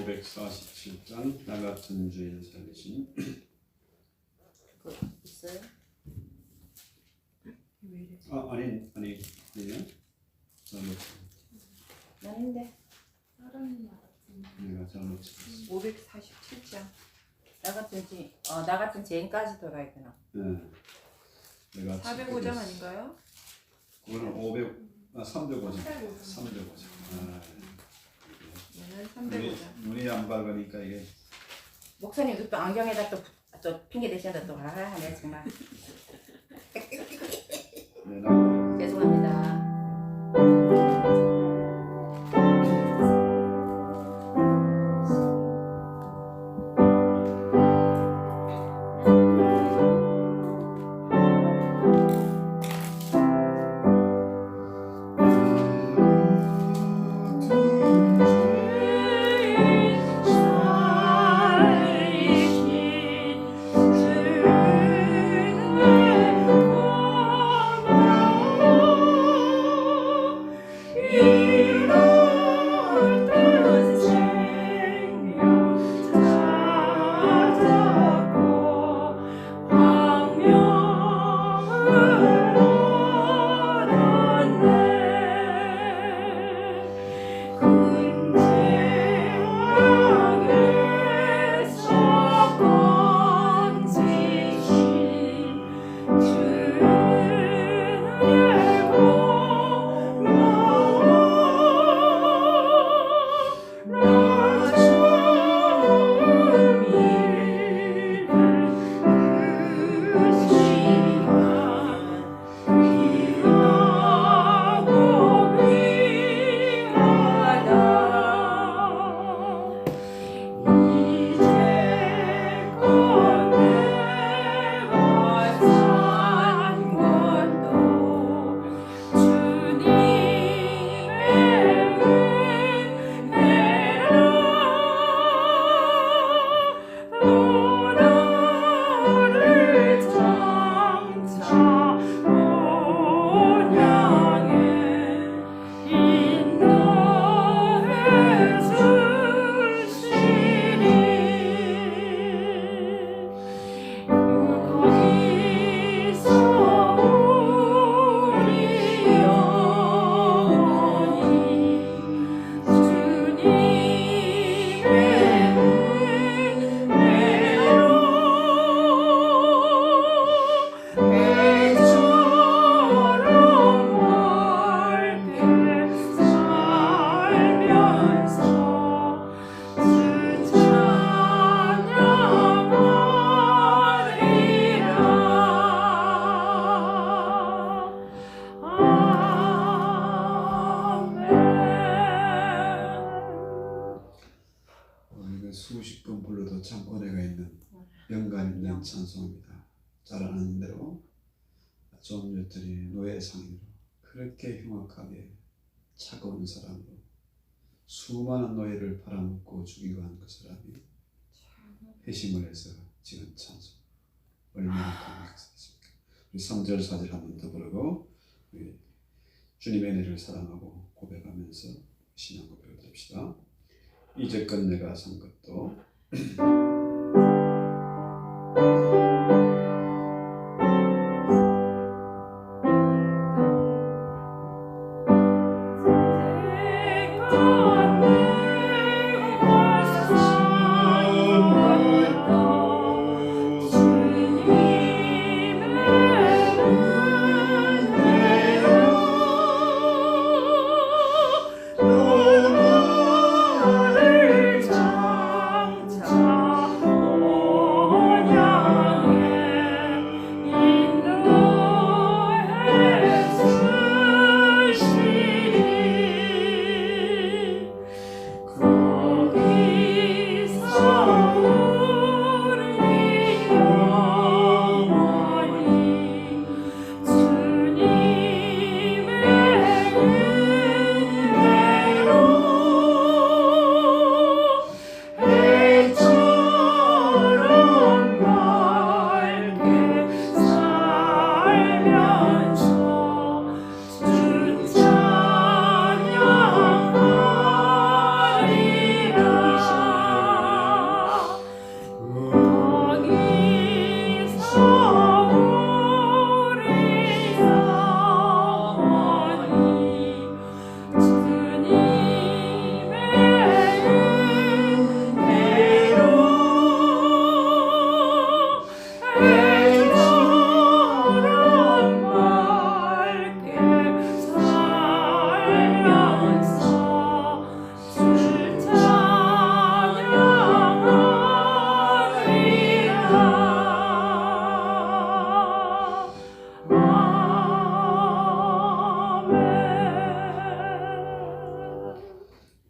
547장 나 같은 주인 살리신. 그거 있어요? 왜 이래? 아니요. 잘못. 아닌데. 다른 나 같은. 내가 잘못. 547장. 나 같은 죄인까지 돌아야 되나? 네. 내가 405장 아닌가요? 그거는 305장. 305장. 얘는 305장. 눈이 안 밝으니까 이게. 목사님도 또 안경에다 또 핑계 대신다 또 하네 정말. 네, 나. 죄송합니다. 수십 번 불러도 참 은혜가 있는 영감 있는 찬송입니다. 잘 아는 대로 존 뉴턴이 노예상으로 그렇게 흉악하게 차가운 사람으로 수많은 노예를 팔아먹고 죽이고 한 그 사람이 회심을 해서 지은 찬송 얼마나 감격스럽습니까? 우리 3절 4절 한 번 더 부르고 우리 주님의 은혜를 사랑하고 고백하면서 신앙 고백을 드립시다. 이제껏 내가 산 것도 나를 장차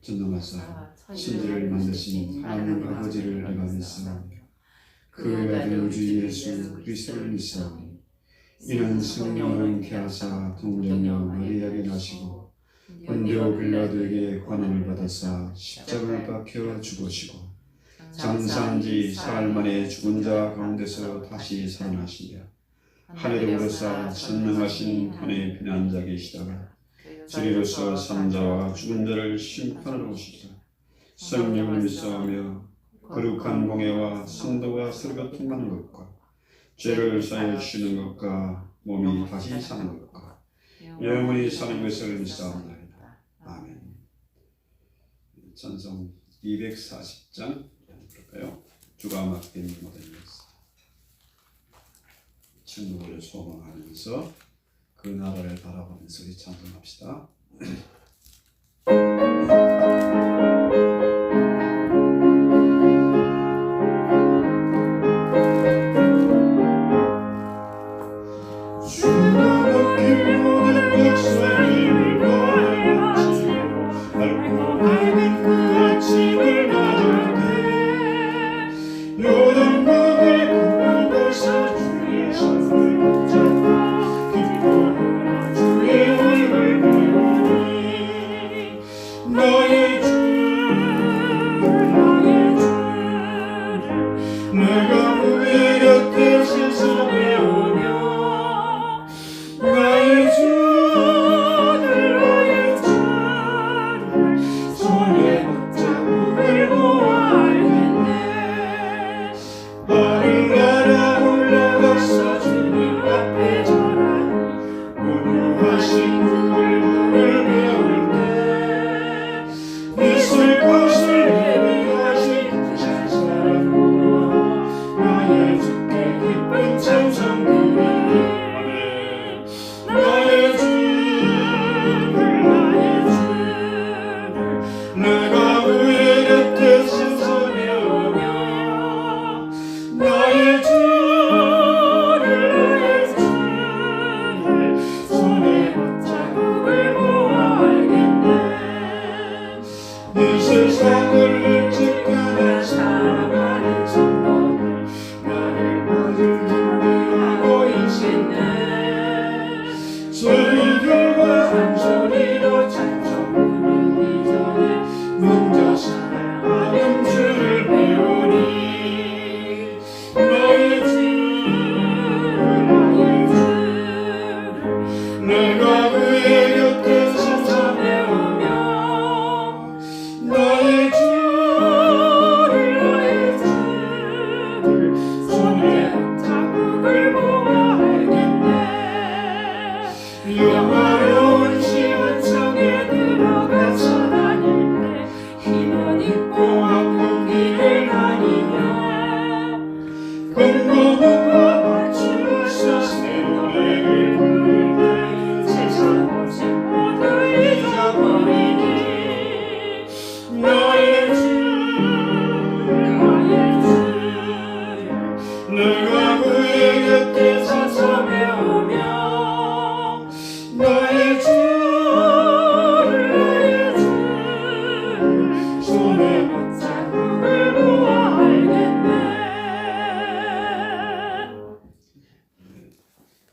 전능하사 천지를 만드신 하나님 아버지를 내가 믿사오니 그 외아들 우주 예수 그리스도를 믿사오니 이는 성령으로 잉태하사 동정녀 마리아에게 나시고 본디오 빌라도에게 관함을 받아사 십자가를 박혀 죽으시고 장사한 지 사흘 만에 죽은 자 가운데서 다시 살아나시며 하늘에 오르사 전능하신 하나님의 편한 자 계시다가 주리로서 산자와 죽은 자를 심판하러 오시리라. 성령을 믿사오며 거룩한 공예와 성도가 서로 통하는 것과 죄를 사하여 주시는 것과 몸이 다시 사는 것과 영원히 사는 것을 믿사옵나이다. 아멘. 찬송 240장 볼까요? 주가 맡긴 모든 역사. 천국을 소망하면서 그 나라를 바라보면서 우리 찬송합시다.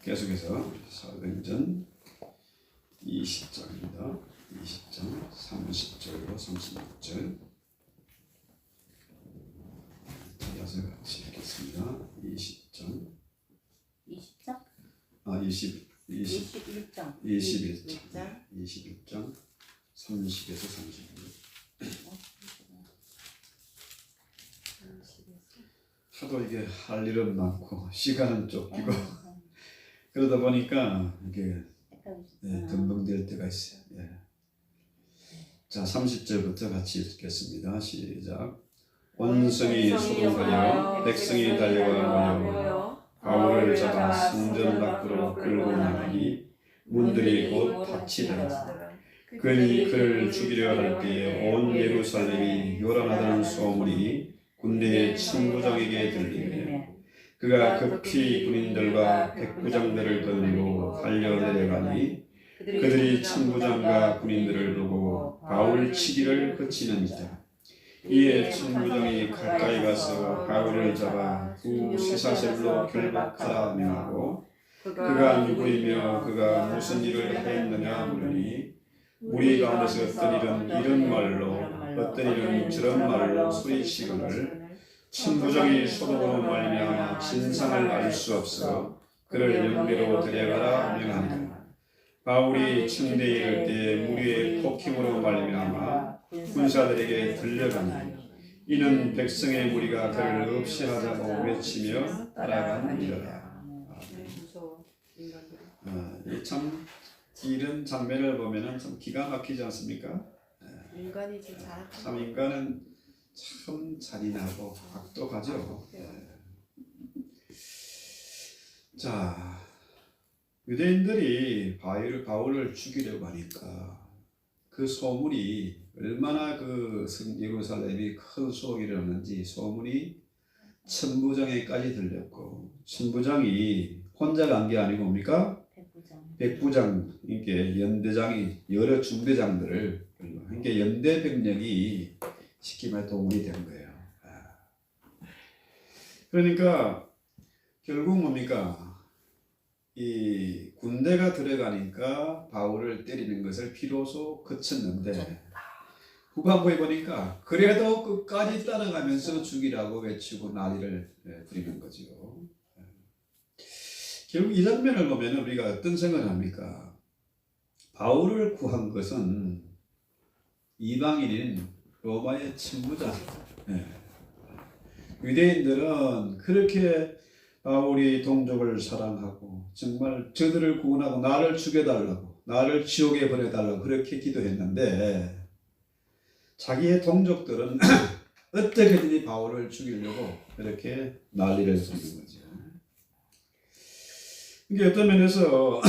계속해서 사도행전 20장입니다. 20장 30절로 36절 이어서 같이 읽겠습니다. 20장 20장? 21장 21장 30에서 36 하도 이게 할 일은 많고 시간은 쫓기고 그러다 보니까 이게 덤벙될 때가 있어요. 예. 자 30절부터 같이 읽겠습니다. 시작. 원성이 소동하여 백성이 달려가 모여 바울을 잡아 성전 밖으로 끌고 나가니 문들이 곧 닫히더라. 그를 죽이려 할 때에 온 예루살렘이 요란하다는 소문이 군대의 친부장에게 들리며 그가 급히 군인들과 백부장들을 거느리고 달려 내려가니 그들이 천부장과 군인들을 보고 바울을 치기를 그치는지라. 이에 천부장이 가까이 가서 바울을 잡아 구 쇠사슬로 결박하라 명하고 그가 누구이며 그가 무슨 일을 하였느냐 물으니 우리 가운데서 어떤 일은 이런 말로 어떤 일은 저런 말로 소리치거늘 천부장이 소동으로 말미암아 진상을 알 수 없어 그를 영대로 데려가라 명하니라. 바울이 청대에 이를 때 무리의 폭행으로 말미암아 군사들에게 들려가니 이는 백성의 무리가 그를 없이 하자고 외치며 따라가니라. 무서워 인간들이. 참 이런 장면을 보면은 참 기가 막히지 않습니까? 인간이 지금 잘한 참 인간은 참 잔인하고 악독하죠. 자, 유대인들이 바울을 죽이려고 하니까 그 소문이 얼마나 그 예루살렘이 큰 소동이 일어났는지 소문이 천부장에까지 들렸고 천부장이 혼자 간 게 아니고 뭡니까? 백부장, 이게 연대장이 여러 중대장들을 이게 연대 병력이 쉽게 말해 동원이 된 거예요. 그러니까 결국 뭡니까? 이 군대가 들어가니까 바울을 때리는 것을 비로소 그쳤는데 후반부에 보니까 그래도 끝까지 따라가면서 죽이라고 외치고 난리를 부리는 거죠. 결국 이 장면을 보면 우리가 어떤 생각을 합니까? 바울을 구한 것은 이방인인 로마의 천부장. 유대인들은 그렇게 바울이 동족을 사랑하고 정말 저들을 구원하고 나를 죽여달라고 나를 지옥에 보내달라고 그렇게 기도했는데 자기의 동족들은 어떻게든지 바울을 죽이려고 이렇게 난리를 부리는 거죠. 이게 어떤 면에서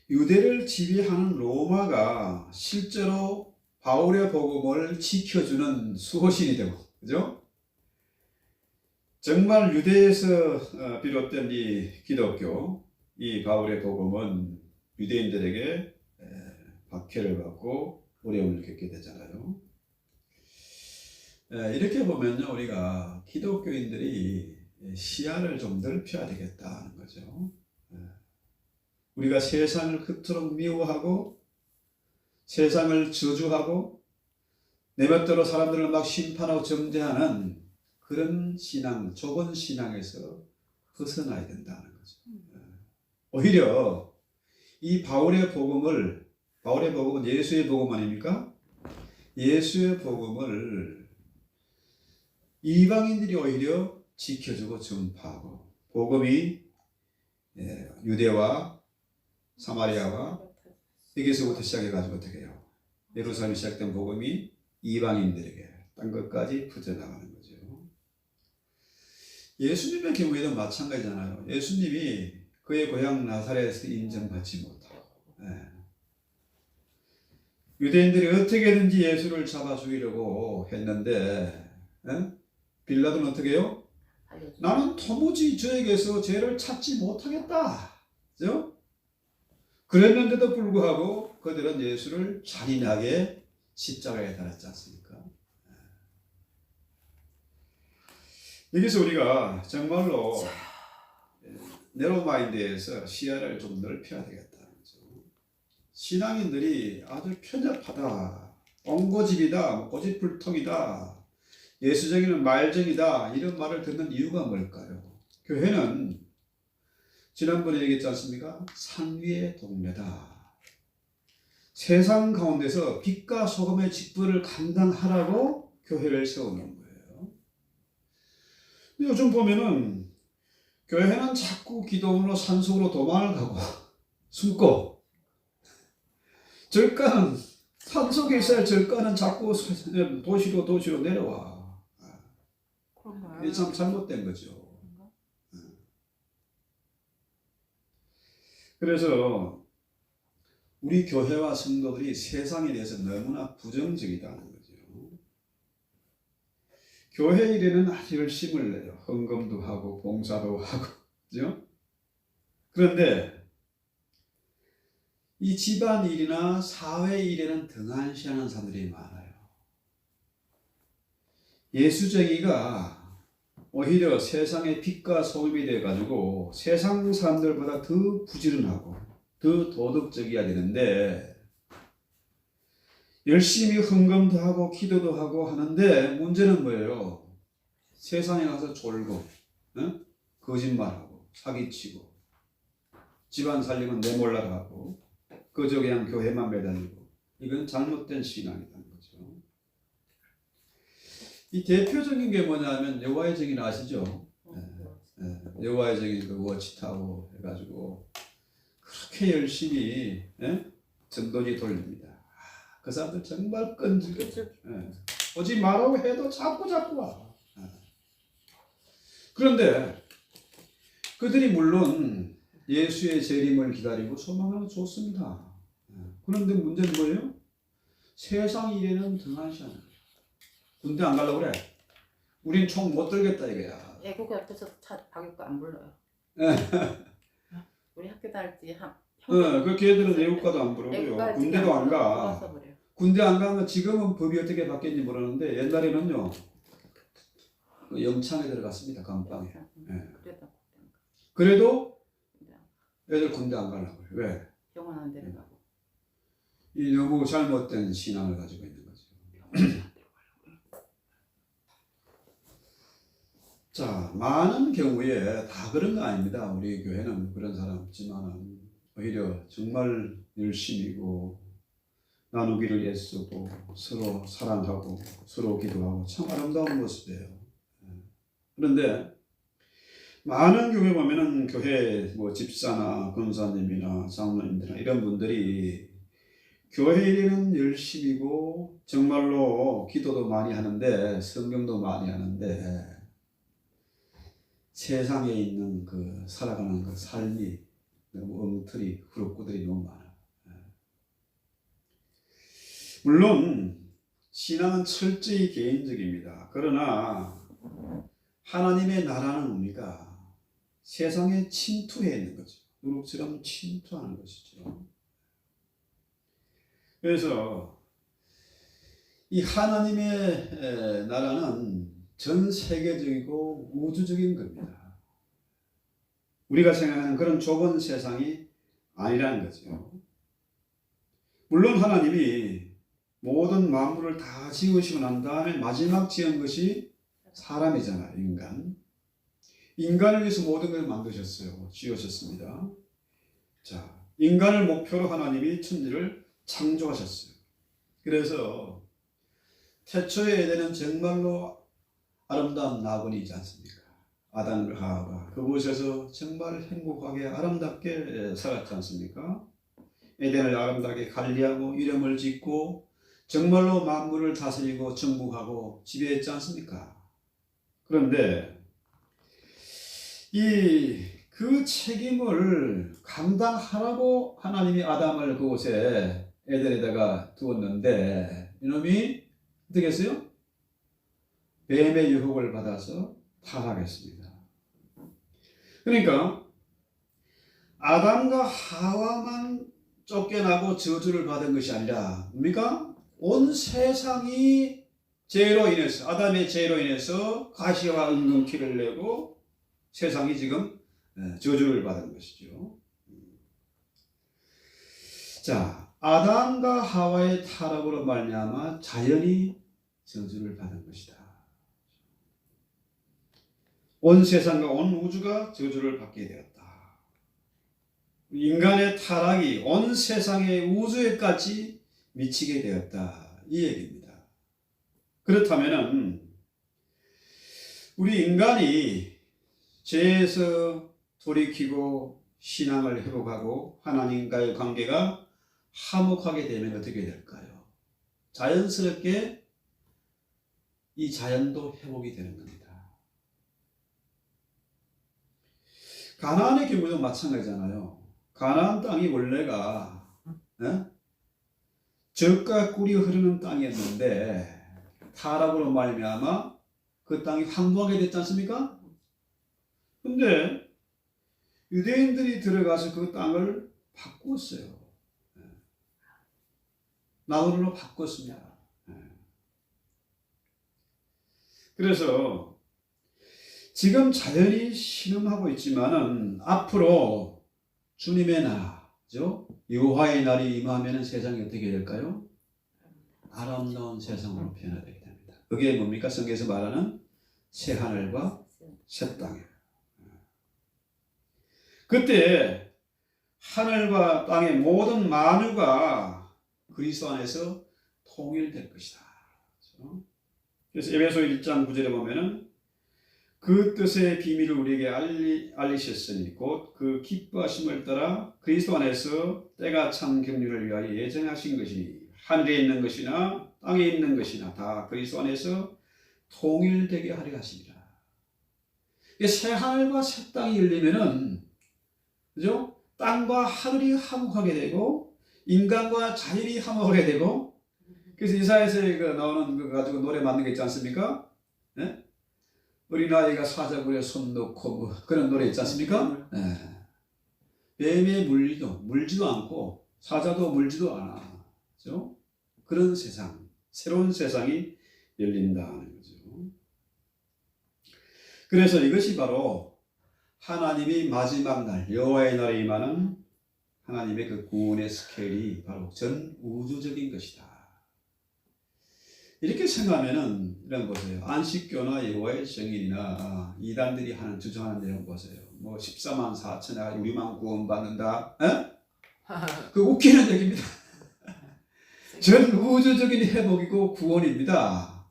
유대를 지배하는 로마가 실제로 바울의 복음을 지켜주는 수호신이 되고, 그죠? 정말 유대에서 비롯된 이 기독교, 이 바울의 복음은 유대인들에게 박해를 받고 어려움을 겪게 되잖아요. 이렇게 보면요, 우리가 기독교인들이 시야를 좀 넓혀야 되겠다는 거죠. 우리가 세상을 그토록 미워하고 세상을 저주하고 내 멋대로 사람들을 막 심판하고 정죄하는 그런 신앙, 좁은 신앙에서 벗어나야 된다는 거죠. 오히려 이 바울의 복음은 예수의 복음 아닙니까? 예수의 복음을 이방인들이 오히려 지켜주고 전파하고 복음이 유대와 사마리아와 여기서부터 시작해가지고 어떻게 해요? 예루살렘 시작된 복음이 이방인들에게 딴 것까지 퍼져나가는 거죠. 예수님의 경우에도 마찬가지잖아요. 예수님이 그의 고향 나사렛에서 인정받지 못하고 유대인들이 어떻게든지 예수를 잡아 죽이려고 했는데 빌라도는 어떻게 해요? 나는 도무지 저에게서 죄를 찾지 못하겠다. 그죠? 그랬는데도 불구하고 그들은 예수를 잔인하게 십자가에 달았지 않습니까? 여기서 우리가 정말로 네로마인드에서 시야를 좀 넓혀야 되겠다는 거죠. 신앙인들이 아주 편협하다, 엉고집이다, 고집불통이다, 예수적인 말쟁이다 이런 말을 듣는 이유가 뭘까요? 교회는 지난번에 얘기했지 않습니까? 산 위의 동네다. 세상 가운데서 빛과 소금의 직분을 감당하라고 교회를 세우는 거예요. 근데 요즘 보면은 교회는 자꾸 기도원으로 산속으로 도망을 가고 숨고 절가는 산속에 있어야 절가는 자꾸 도시로 내려와. 이게 참 잘못된 거죠. 그래서 우리 교회와 성도들이 세상에 대해서 너무나 부정적이다는 거죠. 교회 일에는 아주 열심을 내요. 헌금도 하고 봉사도 하고, 그죠? 그런데 이 집안일이나 사회일에는 등한시하는 사람들이 많아요. 예수쟁이가 오히려 세상의 빛과 소금이 돼가지고 세상 사람들보다 더 부지런하고 더 도덕적이어야 되는데 열심히 헌금도 하고 기도도 하고 하는데 문제는 뭐예요? 세상에 가서 졸고 거짓말하고 사기치고 집안 살림은 내몰라가고 그저 그냥 교회만 매달리고 이건 잘못된 신앙이라는 거죠. 이 대표적인 게 뭐냐면 여호와의 증인 아시죠? 여호와의 증인 그 워치타워 해가지고 그렇게 열심히 전도지 돌립니다. 그 사람들 정말 끈질겨. 오지 말라고 해도 자꾸 와. 그런데 그들이 물론 예수의 재림을 기다리고 소망하는 좋습니다. 그런데 문제는 뭐예요? 세상 일에는 등한시하는 거예요. 군대 안 가려고 그래. 우린 총 못 들겠다 이거야. 애국 옆에서 차 박일거 안 불러요. 우리 학교 다닐 때 그 걔들은 애국가도 안 부르고요. 군대도 안 가. 군대 안 가면 지금은 법이 어떻게 바뀌었는지 모르는데 옛날에는요. 그 영창에 들어갔습니다. 감방에. 그래도 애들 군대 안 가려고 해요. 왜? 병원 안 데려가고. 이 너무 잘못된 신앙을 가지고 있는 거죠. 자, 많은 경우에 다 그런 거 아닙니다. 우리 교회는 그런 사람 없지만 오히려 정말 열심이고 나누기를 애쓰고 서로 사랑하고 서로 기도하고 참 아름다운 모습이에요. 그런데 많은 교회 보면은 교회 뭐 집사나 권사님이나 장로님들이나 이런 분들이 교회 일에는 열심이고 정말로 기도도 많이 하는데 성경도 많이 하는데 세상에 있는 그 살아가는 그 삶이 너무 엉터리 후루꾸들이 너무 많아. 물론 신앙은 철저히 개인적입니다. 그러나 하나님의 나라는 뭡니까? 세상에 침투해 있는 거죠. 누룩처럼 침투하는 것이죠. 그래서 이 하나님의 나라는 전 세계적이고 우주적인 겁니다. 우리가 생각하는 그런 좁은 세상이 아니라는 거죠. 물론 하나님이 모든 만물을 다 지으시고 난 다음에 마지막 지은 것이 사람이잖아요. 인간을 위해서 모든 걸 만드셨어요. 지으셨습니다. 자, 인간을 목표로 하나님이 천지를 창조하셨어요. 그래서 태초의 에덴은 정말로 아름다운 나군이지 않습니까? 아담과 하와가 그곳에서 정말 행복하게 아름답게 살았지 않습니까? 에덴을 아름답게 관리하고 이름을 짓고 정말로 만물을 다스리고 정복하고 지배했지 않습니까? 그런데 그 책임을 감당하라고 하나님이 아담을 그곳에 에덴에다가 두었는데 이놈이 어떻게 했어요? 뱀의 유혹을 받아서 타락했습니다. 그러니까 아담과 하와만 쫓겨나고 저주를 받은 것이 아니라 뭡니까? 온 세상이 죄로 인해서 아담의 죄로 인해서 가시와 은근키를 내고 세상이 지금 저주를 받은 것이죠. 자, 아담과 하와의 타락으로 말미암아 자연이 저주를 받은 것이다. 온 세상과 온 우주가 저주를 받게 되었다. 인간의 타락이 온 세상의 우주에까지 미치게 되었다. 이 얘기입니다. 그렇다면은 우리 인간이 죄에서 돌이키고 신앙을 회복하고 하나님과의 관계가 화목하게 되면 어떻게 될까요? 자연스럽게 이 자연도 회복이 되는 겁니다. 가나안의 경우도 마찬가지잖아요. 가나안 땅이 원래가 젖과 꿀이 흐르는 땅이었는데 타락으로 말미암아 그 땅이 황폐하게 됐지 않습니까? 근데 유대인들이 들어가서 그 땅을 바꾸었어요. 나홀로 바꿨습니다. 그래서 지금 자연히 신음하고 있지만은 앞으로 주님의 나라죠. 여호와의 날이 임하면은 세상이 어떻게 될까요? 아름다운 세상으로 변화되게 됩니다. 그게 뭡니까? 성경에서 말하는 새 하늘과 새 땅이에요. 그때 하늘과 땅의 모든 만유가 그리스도 안에서 통일될 것이다. 그래서 에베소 1장 9절에 보면은 그 뜻의 비밀을 우리에게 알리셨으니 곧 그 기뻐하심을 따라 그리스도 안에서 때가 참 경륜을 위하여 예정하신 것이니 하늘에 있는 것이나 땅에 있는 것이나 다 그리스도 안에서 통일되게 하려 하십니다. 새 하늘과 새 땅이 열리면은 그죠? 땅과 하늘이 화목하게 되고 인간과 자연이 화목하게 되고 그래서 이사야에서 나오는 거 가지고 노래 만든 게 있지 않습니까? 네? 어린아이가 사자굴에 손 놓고 뭐 그런 노래 있지 않습니까? 네. 뱀에 물지도 않고 사자도 물지도 않아. 그죠? 그런 세상, 새로운 세상이 열린다는 거죠. 그래서 이것이 바로 하나님이 마지막 날, 여호와의 날에 임하는 하나님의 그 구원의 스케일이 바로 전 우주적인 것이다. 이렇게 생각하면은 이런 거 보세요. 안식교나 여호와의 정인이나 이단들이 하는 주장하는 내용 보세요. 뭐 14만 4천에 우리만 구원받는다. 그 웃기는 얘기입니다. 전 우주적인 회복이고 구원입니다.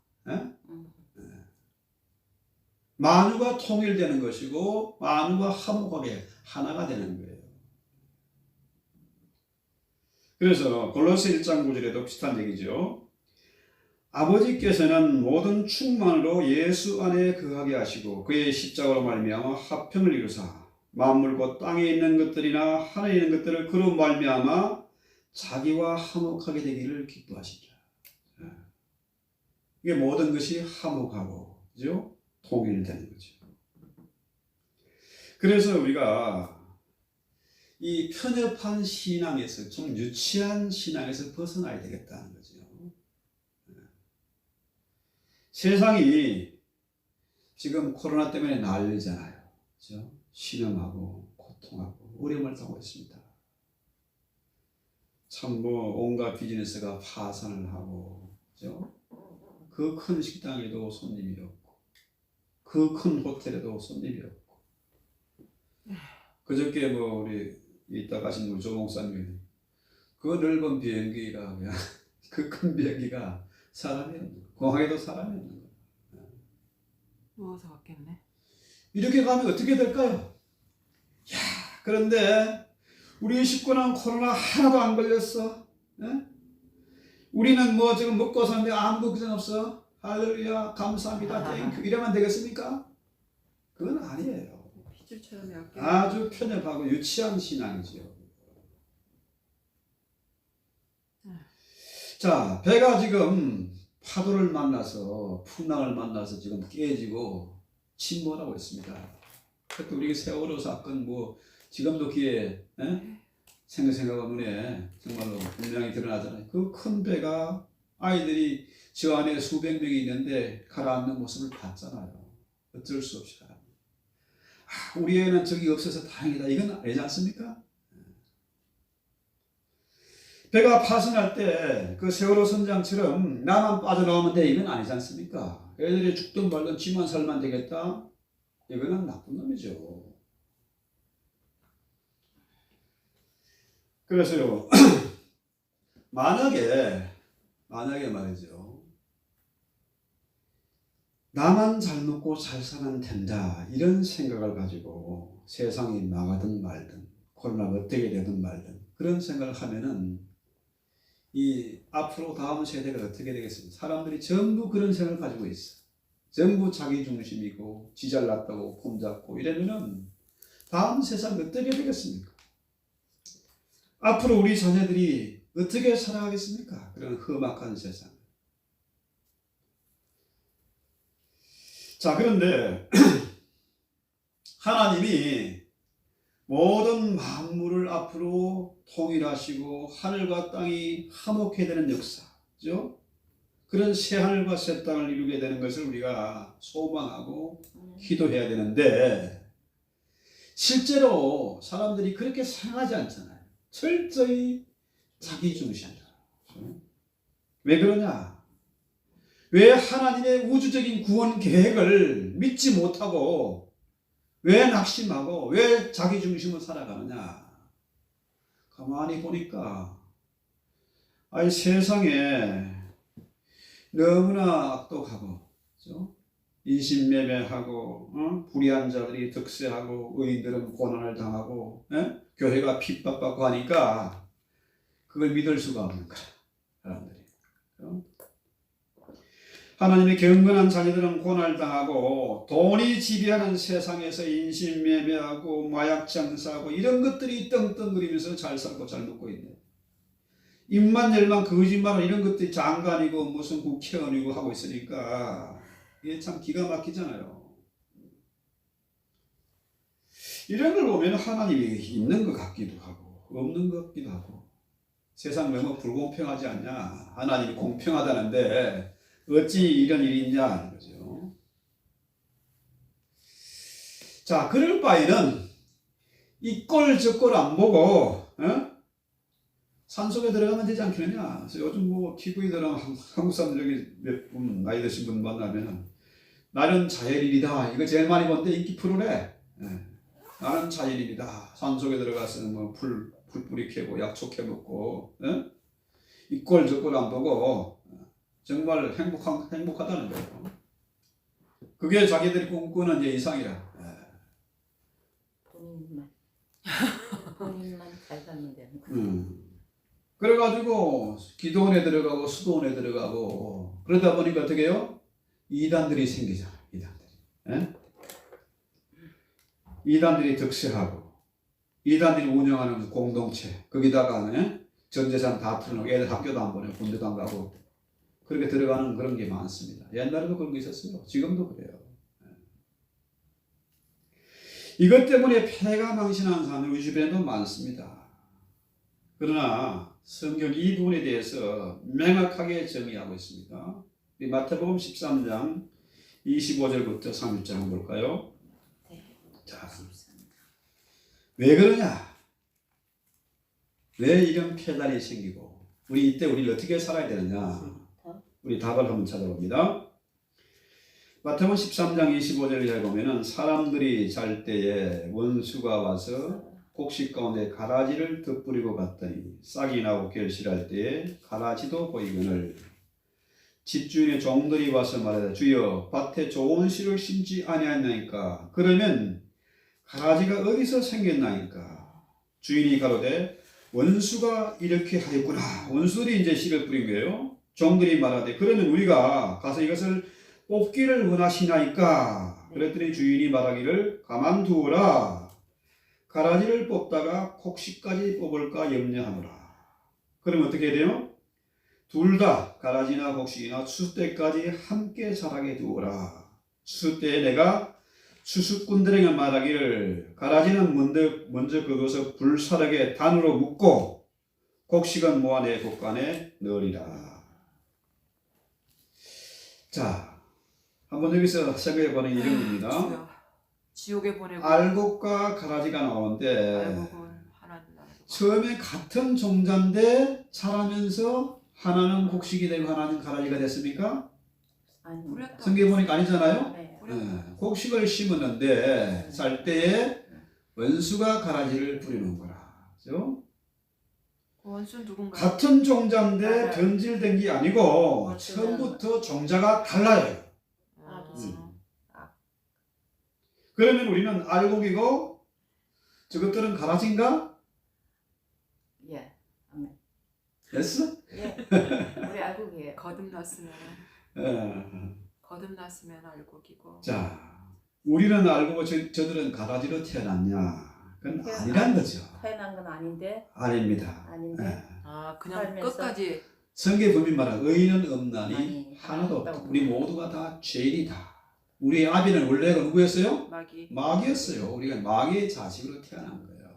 만유가 통일되는 것이고 만유가 화목하게 하나가 되는 거예요. 그래서 골로새 1장 9절에도 비슷한 얘기죠. 아버지께서는 모든 충만으로 예수 안에 거하게 하시고 그의 십자가로 말미암아 화평을 이루사 만물 곧 땅에 있는 것들이나 하늘에 있는 것들을 그로 말미암아 자기와 화목하게 되기를 기뻐하시리라. 이게 모든 것이 화목하고 그죠? 통일되는 거죠. 그래서 우리가 이 편협한 신앙에서 좀 유치한 신앙에서 벗어나야 되겠다는 거죠. 세상이 지금 코로나 때문에 난리잖아요. 그죠? 신음하고 고통하고 어려움을 당하고 있습니다. 참 뭐 온갖 비즈니스가 파산을 하고 그죠? 그 큰 식당에도 손님이 없고 그 큰 호텔에도 손님이 없고 그저께 뭐 우리 이따 가신 우리 조 목사님 그 넓은 비행기가 그냥 그 큰 비행기가 사람이 없는 거예요. 공항에도 사람이 없는 거예요. 누워서 갔겠네. 이렇게 가면 어떻게 될까요? 야, 그런데 우리 식구는 코로나 하나도 안 걸렸어. 예? 우리는 뭐 지금 먹고 사는데 아무 걱정 없어. 할렐루야, 감사합니다, 땡큐 이러면 되겠습니까? 그건 아니에요. 핏줄처럼 얇게. 아주 편협하고 유치한 신앙이죠. 자, 배가 지금 파도를 만나서 풍랑을 만나서 지금 깨지고 침몰하고 있습니다. 그때 우리 세월호 사건 뭐 지금도 귀에 생각하면 눈에 정말로 분명히 드러나잖아요. 그 큰 배가 아이들이 저 안에 수백 명이 있는데 가라앉는 모습을 봤잖아요. 어쩔 수 없이 가라앉는. 우리 애는 저기 없어서 다행이다. 이건 아니지 않습니까? 배가 파손할 때 그 세월호 선장처럼 나만 빠져나오면 돼 이건 아니지 않습니까? 애들이 죽든 말든 지만 살면 되겠다? 이거는 나쁜 놈이죠. 그래서요 만약에 말이죠 나만 잘 먹고 잘 사면 된다 이런 생각을 가지고 세상이 망하든 말든 코로나가 어떻게 되든 말든 그런 생각을 하면은 이 앞으로 다음 세대가 어떻게 되겠습니까? 사람들이 전부 그런 생각을 가지고 있어. 전부 자기 중심이고 지 잘났다고 폼잡고 이러면은 다음 세상 어떻게 되겠습니까? 앞으로 우리 자녀들이 어떻게 살아가겠습니까? 그런 험악한 세상. 자, 그런데 하나님이 모든 만물을 앞으로 통일하시고 하늘과 땅이 화목해야 되는 역사죠. 그런 새 하늘과 새 땅을 이루게 되는 것을 우리가 소망하고 기도해야 되는데 실제로 사람들이 그렇게 생각하지 않잖아요. 철저히 자기 중심이다. 왜 그러냐? 왜 하나님의 우주적인 구원 계획을 믿지 못하고 왜 낙심하고 왜 자기 중심으로 살아가느냐? 가만히 보니까 아니 세상에 너무나 악독하고 그렇죠? 인신매매하고 불의한 자들이 득세하고 의인들은 고난을 당하고 교회가 핍박받고 하니까 그걸 믿을 수가 없는 거야. 사람들이. 하나님의 경건한 자녀들은 고난을 당하고 돈이 지배하는 세상에서 인신매매하고 마약 장사하고 이런 것들이 떵떵거리면서 잘 살고 잘 먹고 있네. 입만 열만 거짓말 이런 것들이 장관이고 무슨 국회의원이고 하고 있으니까 이게 참 기가 막히잖아요. 이런 걸 보면 하나님이 있는 것 같기도 하고 없는 것 같기도 하고 세상 너무 불공평하지 않냐. 하나님이 공평하다는데 어찌 이런 일이 있냐 하는 거죠. 자, 그럴 바에는 이 꼴 저 꼴 안 보고 산속에 들어가면 되지 않겠느냐. 그래서 요즘 뭐 TV들은 한국 사람들 여기 몇 분 나이 드신 분 만나면 나는 자연인이다. 이거 제일 많이 본데 인기 프로래. 나는 자연인이다. 산속에 들어가서 뭐 풀뿌리 캐고 약초 캐먹고 이 꼴 저 꼴 안 보고 정말 행복하다는 거예요. 그게 자기들이 꿈꾸는 이제 이상이라. 본인만 잘 살면 되는 거야. 그래가지고 기도원에 들어가고 수도원에 들어가고 그러다 보니까 어떻게 해요? 이단들이 생기잖아요. 이단들이 득세하고 이단들이 운영하는 공동체 거기다가 전 재산 다 틀어놓고 애들 학교도 안 보내고 군대도 안 가고 그렇게 들어가는 그런 게 많습니다. 옛날에도 그런 게 있었어요. 지금도 그래요. 이것 때문에 폐가 망신하는 사람들이 우리 주변에도 많습니다. 그러나 성경 이 부분에 대해서 명확하게 정의하고 있습니다. 우리 마태복음 13장 25절부터 30절 한번 볼까요? 자, 왜 그러냐? 왜 이런 폐단이 생기고 우리 이때 우리를 어떻게 살아야 되느냐? 우리 답을 한번 찾아봅니다. 마태복음 13장 25절에 보면은 사람들이 잘 때에 원수가 와서 곡식 가운데 가라지를 덧뿌리고 갔더니 싹이 나고 결실할 때에 가라지도 보이거늘 집주인의 종들이 와서 말하되 주여 밭에 좋은 씨를 심지 아니하였나이까 그러면 가라지가 어디서 생겼나이까 주인이 가로되 원수가 이렇게 하였구나. 원수들이 이제 씨를 뿌린 거예요. 종들이 말하되 그러면 우리가 가서 이것을 뽑기를 원하시나이까 그랬더니 주인이 말하기를 가만두어라. 가라지를 뽑다가 곡식까지 뽑을까 염려하노라. 그럼 어떻게 해야 돼요? 둘 다 가라지나 곡식이나 추수 때까지 함께 자라게 두어라. 추수 때에 내가 추수꾼들에게 말하기를 가라지는 먼저 걷어서 불사르게 단으로 묶고 곡식은 모아 내 곡간에 넣으리라. 자, 한번 여기서 생각해 보는 이름입니다. 지옥에 보내고 알곡과 가라지가 나오는데 알곡을 하나는 처음에 같은 종자인데 자라면서 하나는 곡식이 되고 하나는 가라지가 됐습니까? 아니, 성경에 보니까 아니잖아요. 네. 곡식을 심었는데 살 때에 원수가 가라지를 뿌리는 거라. 그죠? 원수는 누군가? 같은 종자인데 맞아요. 변질된 게 아니고 처음부터 종자가 달라요. 그러면 우리는 알곡이고 저것들은 가라지인가? 예. 됐어? 예. 우리 알곡이에요. 거듭났으면 알곡이고. 자, 우리는 알고 저들은 가라지로 태어났냐? 그건 아니란 거죠. 태어난 건 아닌데. 아닙니다. 아닌데. 그냥 살면서 끝까지 성경에 보면 말하 의인은 없나니 아니, 하나도 없다. 없다고. 우리 모두가 다 죄인이다. 우리 아비는 원래가 누구였어요? 마귀. 마귀였어요. 우리가 마귀의 자식으로 태어난 거예요.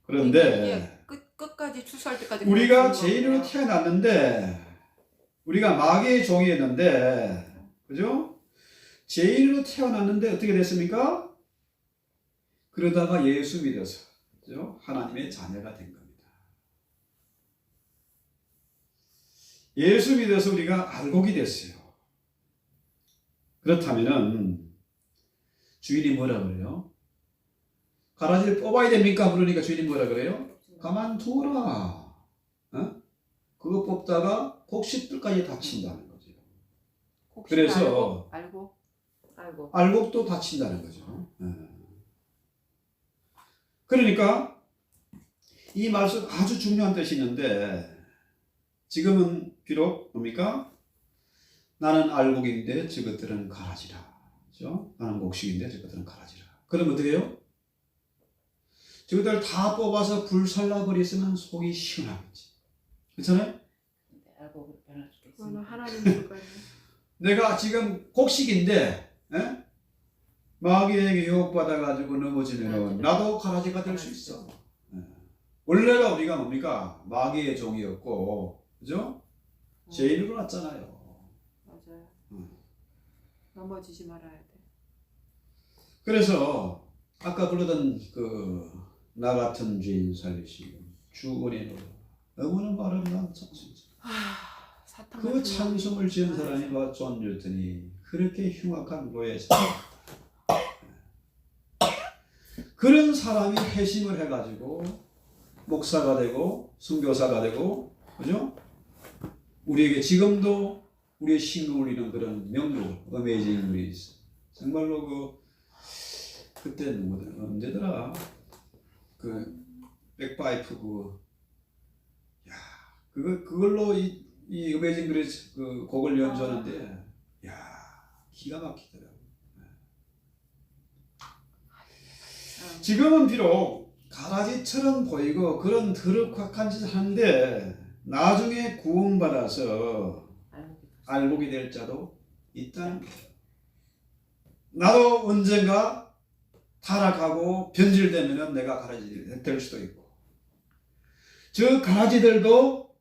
그런데 끝까지 출소할 때까지 우리가 그렇게 죄인으로 거예요. 태어났는데 우리가 마귀의 종이었는데 그죠? 죄인으로 태어났는데 어떻게 됐습니까? 그러다가 예수 믿어서 그죠? 하나님의 자녀가 된 겁니다. 예수 믿어서 우리가 알곡이 됐어요. 그렇다면은 주인이 뭐라 그래요? 가라지를 뽑아야 됩니까? 그러니까 주인이 뭐라 그래요? 가만두어라. 어? 그거 뽑다가 곡식들까지 다친다는 거죠. 혹시 그래서 알고 알곡도 다친다는 거죠. 그러니까 이 말씀 아주 중요한 뜻이 있는데 지금은 비록 뭡니까? 나는 알곡인데 저것들은 가라지라. 그렇죠? 나는 곡식인데 저것들은 가라지라. 그럼 어떻게 해요? 저것들 다 뽑아서 불살라 버렸으면 속이 시원하겠지. 그렇잖아요? 알고 변할 수도 그거는 있습니다. 하나님 물건이에요. 내가 지금 곡식인데 마귀에게 유혹받아가지고 넘어지면 나도 가라지가 될 수 있어. 원래가 우리가 뭡니까? 마귀의 종이었고 그죠? 죄인으로 났잖아요. 맞아요. 넘어지지 말아야 돼. 그래서 아까 부르던 그 나 같은 죄인 살리시고 주 은혜로 너무나 아름다운 찬송. 사탄 그 같은 찬송을 지은 사람이 바로 존 뉴턴이 그렇게 흉악한 노예 사람입니다. 그런 사람이 회심을 해가지고 목사가 되고 선교사가 되고 그죠? 우리에게 지금도 우리의 심금을 울리는 그런 명곡 어메이징 그레이스 정말로 그때 누구더라 언제더라 그 백파이프 그걸로 이 어메이징 그레이스 그 곡을 연주하는데 기가 막히더라고. 지금은 비록 가라지처럼 보이고 그런 더럽한 짓을 하는데 나중에 구원받아서 알곡이 될 자도 있다는 거예요. 나도 언젠가 타락하고 변질되면 내가 가라지 될 수도 있고 저 가라지들도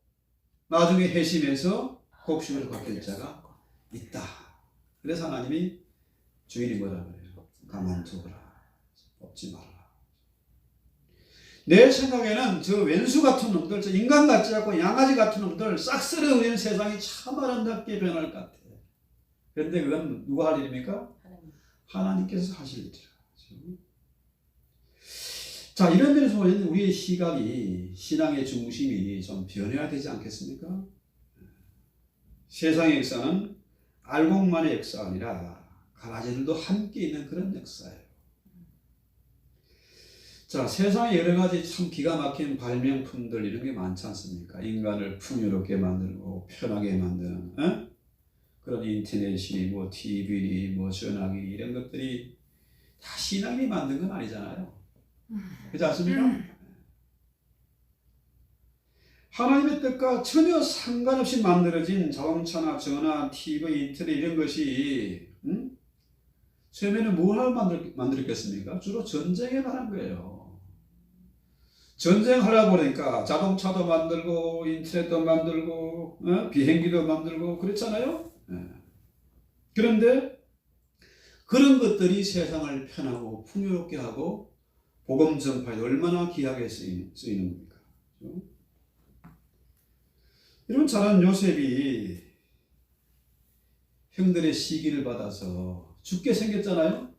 나중에 회심해서 곡식을 받을 자가 있다. 그래서 하나님이 주인이 뭐라 그래요? 가만두어라. 뽑지 말아라. 내 생각에는 저 왼수 같은 놈들, 저 인간 같지 않고 양아지 같은 놈들 싹 쓸어버리는 세상이 참 아름답게 변할 것 같아. 그런데 그건 누가 할 일입니까? 하나님께서 하실 일이라. 자, 이런 면에서 보면 우리의 시각이 신앙의 중심이 좀 변해야 되지 않겠습니까? 세상의 역사는 알곡만의 역사가 아니라 가라지들도 함께 있는 그런 역사예요. 자, 세상에 여러 가지 참 기가 막힌 발명품들 이런 게 많지 않습니까? 인간을 풍요롭게 만들고 편하게 만드는 그런 인터넷이 뭐 TV, 뭐 전화기 이런 것들이 다 신앙이 만든 건 아니잖아요. 그렇지 않습니까? 하나님의 뜻과 전혀 상관없이 만들어진 자동차나 전화, TV, 인터넷 이런 것이 처음에는 뭘 만들었겠습니까? 주로 전쟁에 관한 거예요. 전쟁하다 보니까 자동차도 만들고 인터넷도 만들고 비행기도 만들고 그랬잖아요. 그런데 그런 것들이 세상을 편하고 풍요롭게 하고 복음 전파에 얼마나 귀하게 쓰이는 겁니까? 여러분 잘 아는 요셉이 형들의 시기를 받아서 죽게 생겼잖아요.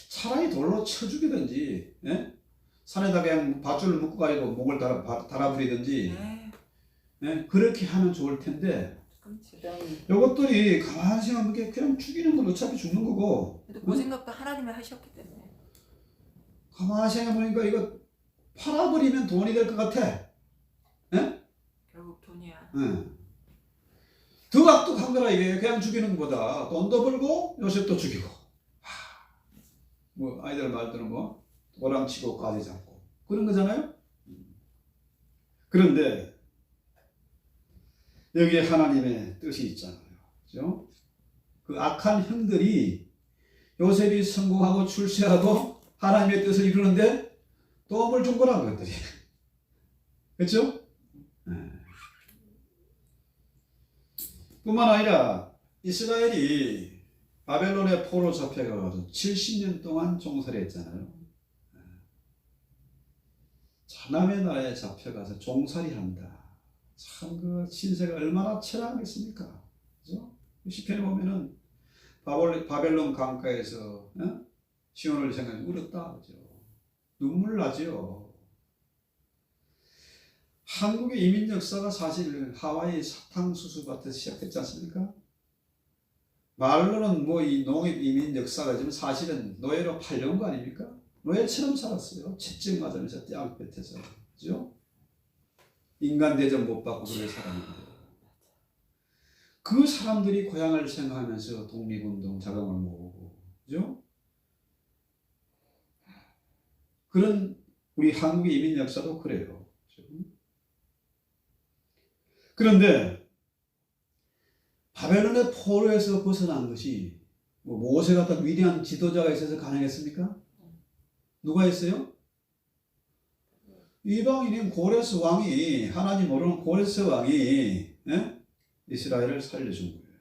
차라리 돌로 쳐 죽이든지 산에다 그냥 밧줄을 묶고 가지고 목을 달아버리든지 그렇게 하면 좋을 텐데 이것들이 가만히 생각하면 그냥 죽이는 건 어차피 죽는 거고 그 생각도 하나님이 하셨기 때문에 가만히 생각해보니까 이거 팔아버리면 돈이 될 것 같아. 결국 돈이야. 더 악독한 거라 이게 그냥 죽이는 것보다 돈도 벌고 요셉도 죽이고 뭐 아이들 말대로 뭐 오랑치고 가지 잡고 그런 거잖아요. 그런데 여기에 하나님의 뜻이 있잖아요. 그죠? 그 악한 형들이 요셉이 성공하고 출세하고 하나님의 뜻을 이루는데 도움을 준 거라 그것들이. 그렇죠? 뿐만 아니라 이스라엘이 바벨론의 포로 잡혀가서 70년 동안 종살이 했잖아요. 남의 나라에 잡혀가서 종살이 한다. 참 그 신세가 얼마나 처량하겠습니까? 그죠? 시편에 보면은 바벨론 강가에서 시온을 생각해 울었다. 그죠? 눈물 나죠. 한국의 이민 역사가 사실 하와이 사탕수수밭에서 시작했지 않습니까? 말로는 뭐 이 농업 이민 역사가 지금 사실은 노예로 팔려온 거 아닙니까? 노예처럼 살았어요. 채찍 맞으면서 땅끝에서. 그죠? 인간 대접 못 받고 그렇게 살았는데. 그 사람들이 고향을 생각하면서 독립운동 자금을 모으고. 그죠? 그런 우리 한국의 이민 역사도 그래요. 그런데 바벨론의 포로에서 벗어난 것이 뭐 모세 같은 위대한 지도자가 있어서 가능했습니까? 누가 했어요? 이방인인 고레스 왕이, 하나님 모르는 고레스 왕이 이스라엘을 살려준 거예요.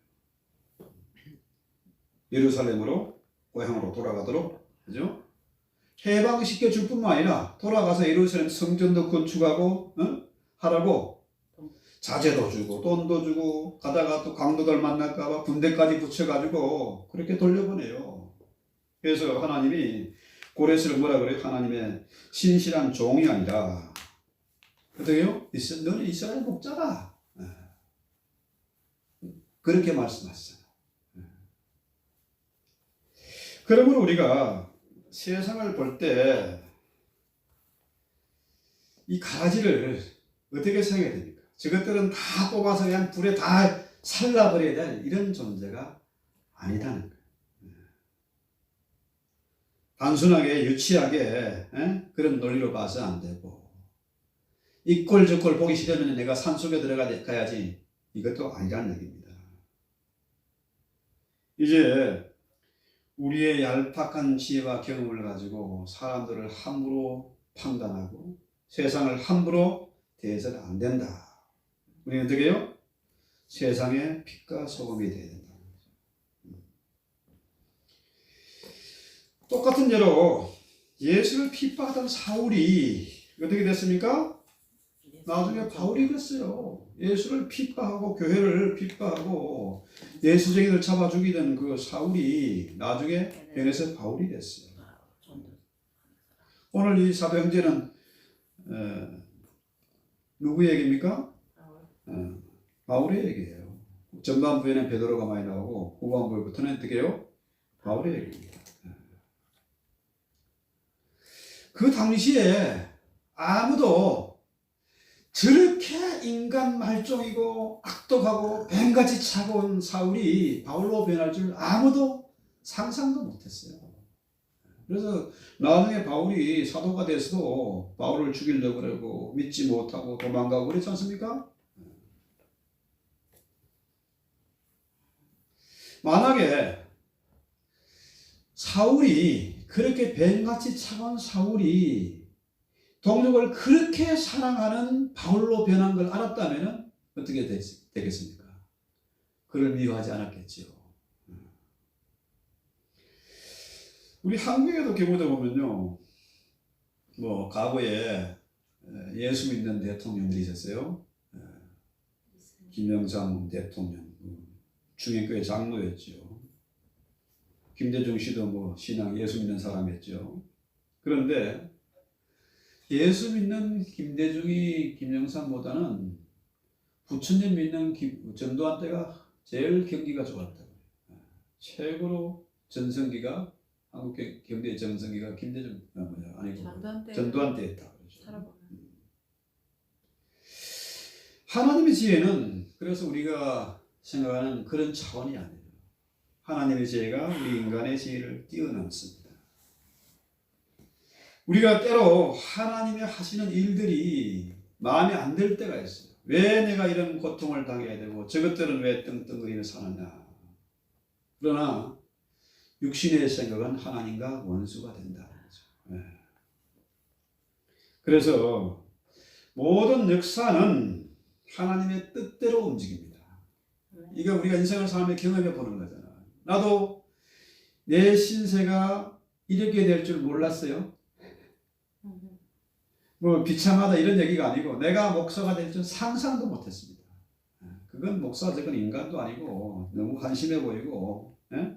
예루살렘으로 고향으로 돌아가도록, 그죠? 해방시켜 줄 뿐만 아니라 돌아가서 예루살렘 성전도 건축하고 하라고 자재도 주고 돈도 주고 가다가 또 강도들 만날까봐 군대까지 붙여가지고 그렇게 돌려보내요. 그래서 하나님이 고레스를 뭐라 그래요? 하나님의 신실한 종이 아니라 어떻게요? 너는 이스라엘 목자다. 그렇게 말씀하시잖아요. 그러므로 우리가 세상을 볼 때 이 가지를 어떻게 생각해야 됩니까? 저것들은 다 뽑아서 그냥 불에 다 살라버려야 될 이런 존재가 아니다는 거예요. 단순하게 유치하게 그런 논리로 봐서 안 되고 이 꼴 저 꼴 보기 싫으면 내가 산속에 들어가야지 이것도 아니라는 얘기입니다. 이제 우리의 얄팍한 지혜와 경험을 가지고 사람들을 함부로 판단하고 세상을 함부로 대해서는 안 된다. 우리는 어떻게 해요? 세상의 빛과 소금이 되어야 된다. 똑같은 예로 예수를 핍박하던 사울이 어떻게 됐습니까? 나중에 바울이 됐어요. 예수를 핍박하고 교회를 핍박하고 예수쟁이들 잡아 죽이던 그 사울이 나중에 변해서 바울이 됐어요. 오늘 이 사도행전은 누구 얘기입니까? 바울의 얘기예요. 전반부에는 베드로가 많이 나오고 후반부부터는 어떻게 해요? 바울의 얘기입니다. 그 당시에 아무도 저렇게 인간 말종이고 악독하고 뱀같이 차가운 사울이 바울로 변할 줄 아무도 상상도 못했어요. 그래서 나중에 바울이 사도가 돼서도 바울을 죽이려고 그러고 믿지 못하고 도망가고 그랬지 않습니까? 만약에 사울이 그렇게 뱀같이 차가운 사울이 동족을 그렇게 사랑하는 바울로 변한 걸 알았다면 어떻게 되겠습니까? 그를 미워하지 않았겠지요. 우리 한국에도 경우도 보면요, 뭐 과거에 예수 믿는 대통령들이 있었어요. 김영삼 대통령, 중앙교회 장로였죠. 김대중 씨도 뭐 신앙 예수 믿는 사람이었죠. 그런데 예수 믿는 김대중이 김영삼보다는 부처님 믿는 전두환 때가 제일 경기가 좋았다고. 최고로 전성기가 한국 경제의 전성기가 김대중 아니고 전두환 때였다 그러죠. 하나님의 지혜는 그래서 우리가 생각하는 그런 차원이 아니에요. 하나님의 지혜가 우리 인간의 지혜를 뛰어넘습니다. 우리가 때로 하나님이 하시는 일들이 마음에 안 들 때가 있어요. 왜 내가 이런 고통을 당해야 되고 저것들은 왜 떵떵거리며 사느냐. 그러나 육신의 생각은 하나님과 원수가 된다는 거죠. 그래서 모든 역사는 하나님의 뜻대로 움직입니다. 이게 우리가 인생을 삶에 경험해 보는 거잖아. 나도 내 신세가 이렇게 될 줄 몰랐어요. 뭐 비참하다 이런 얘기가 아니고 내가 목사가 될 줄 상상도 못했습니다. 그건 목사, 저건 인간도 아니고 너무 한심해 보이고, 예?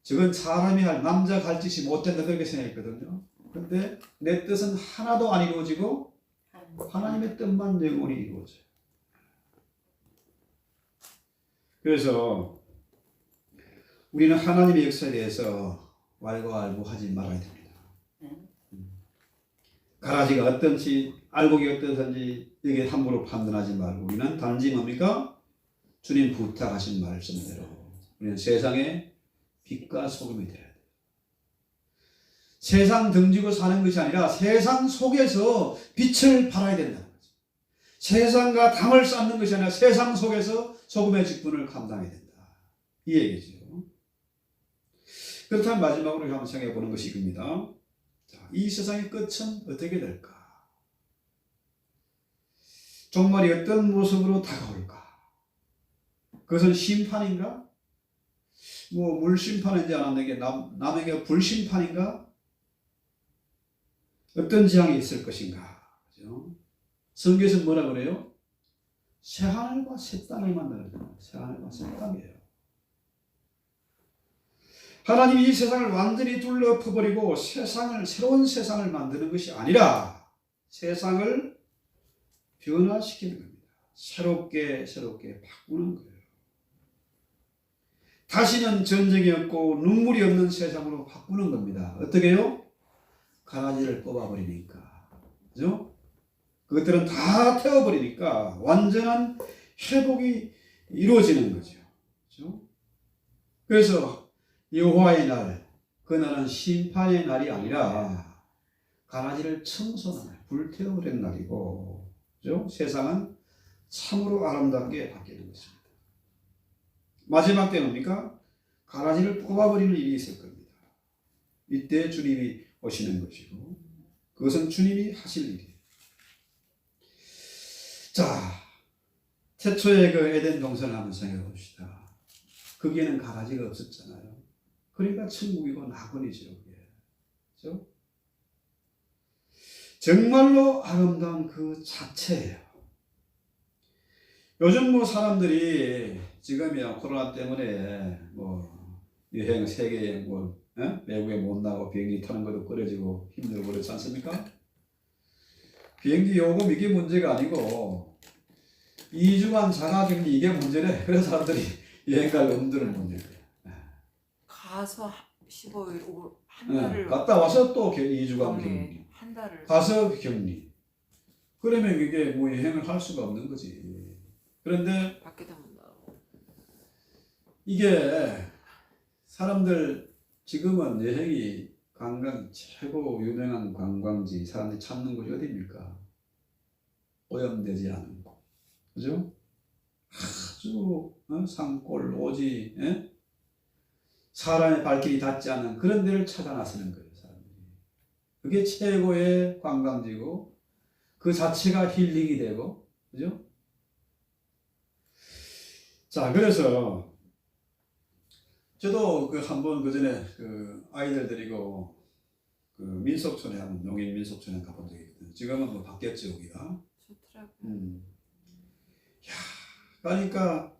저건 사람이 할, 남자가 할 짓이 못된다 그렇게 생각했거든요. 근데 내 뜻은 하나도 안 이루어지고 하나님의 뜻만 영원히 이루어져요. 그래서 우리는 하나님의 역사에 대해서 왈가왈부하지 말아야 됩니다. 가라지가 어떤지 알곡이 어떠든지 여기에 함부로 판단하지 말고 우리는 단지 뭡니까? 주님 부탁하신 말씀대로 우리는 세상의 빛과 소금이 되어야 돼요. 세상 등지고 사는 것이 아니라 세상 속에서 빛을 발하야 된다는 거죠. 세상과 담을 쌓는 것이 아니라 세상 속에서 소금의 직분을 감당해야 된다. 이 얘기죠. 그렇다면 마지막으로 한번 생각해 보는 것이 이겁니다. 자, 이 세상의 끝은 어떻게 될까? 종말이 어떤 모습으로 다가올까? 그것은 심판인가? 뭐 물심판인지 않았는데 남에게 불심판인가? 어떤 재앙이 있을 것인가? 그죠? 성경에서 뭐라 그래요? 새하늘과 새 땅을 만들어요. 새하늘과 새 땅이에요. 하나님이 이 세상을 완전히 둘러퍼버리고 새로운 세상을 만드는 것이 아니라 세상을 변화시키는 겁니다. 새롭게 바꾸는 거예요. 다시는 전쟁이 없고 눈물이 없는 세상으로 바꾸는 겁니다. 어떻게 해요? 가라지를 뽑아버리니까. 그죠? 그것들은 다 태워버리니까 완전한 회복이 이루어지는 거죠. 그죠? 그래서 여호와의 날, 그날은 심판의 날이 아니라 가라지를 청소하는 날, 불태워버리는 날이고, 그죠? 세상은 참으로 아름답게 바뀌는 것입니다. 마지막 때는 뭡니까? 가라지를 뽑아버리는 일이 있을 겁니다. 이때 주님이 오시는 것이고, 그것은 주님이 하실 일이에요. 자, 태초의 그 에덴 동산을 한번 생각해 봅시다. 거기에는 가라지가 없었잖아요. 그러니까 천국이고 낙원이죠. 그렇죠? 정말로 아름다운 그 자체예요. 요즘 뭐 사람들이 지금이야 코로나 때문에 뭐 여행, 세계 여행, 뭐 외국에 못 나고 비행기 타는 것도 꺼려지고 힘들어 버렸지 않습니까? 비행기 요금 이게 문제가 아니고 2주간 자가격리 이게 문제래. 그래서 사람들이 여행 갈 엄두를 못 낼 거야. 가서 15일 한 달을 갔다 와서 또 2주간 격리. 한 달을 가서 격리. 그러면 이게 뭐 여행을 할 수가 없는 거지. 그런데 밖에다 못 나가고 이게 사람들 지금은 여행이 관광 최고 유명한 관광지 사람들이 찾는 곳이 어디입니까? 오염되지 않은 곳. 그죠? 아주 산골, 오지, 사람의 발길이 닿지 않는 그런 데를 찾아 나서는 거예요, 사람들이. 그게 최고의 관광지고, 그 자체가 힐링이 되고, 그죠? 자, 그래서, 저도 그 한번 그 전에 그 아이들 데리고 그 민속촌에 한번 용인 민속촌에 가본 적이 있거든요. 지금은 뭐 바뀌었죠, 여기가. 좋더라고요. 야, 그러니까